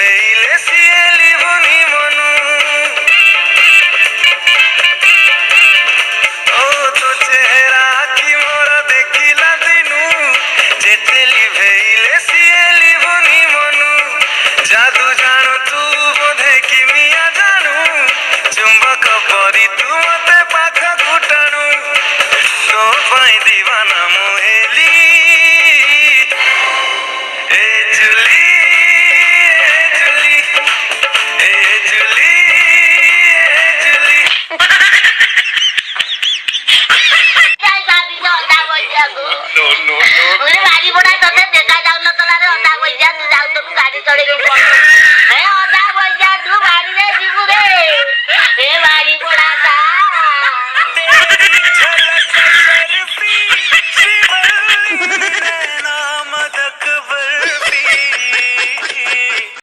লিভেইলে সিয়ে লিভুনি মনু ଓ ତୋ ଚେହେରା ଆଖି ମୋର ଦେଖିଲା ଦିନୁ ଯେତେ ଲିଭେଇଲେ ସିଏ ଲିଭୁନି ମନୁ ଯାଦୁ ଜାଣୁ ତୁ ବୋଧେ କିମିଆ ଜାଣୁ ଚୁମ୍ବକ ପରି ତୁ ମତେ ପାଖକୁ ଟାଣୁ ତୋ ପାଇଁ ଦିୱାନା ମୁଁ ହେଲି ଏ ଜୁଲି ଏ ଜୁଲି ଗାଡି ଚଢେଇକି ଅଧା ପଇସା ତୁ ବାଡିରେ ଯିବୁ ରେ ଏ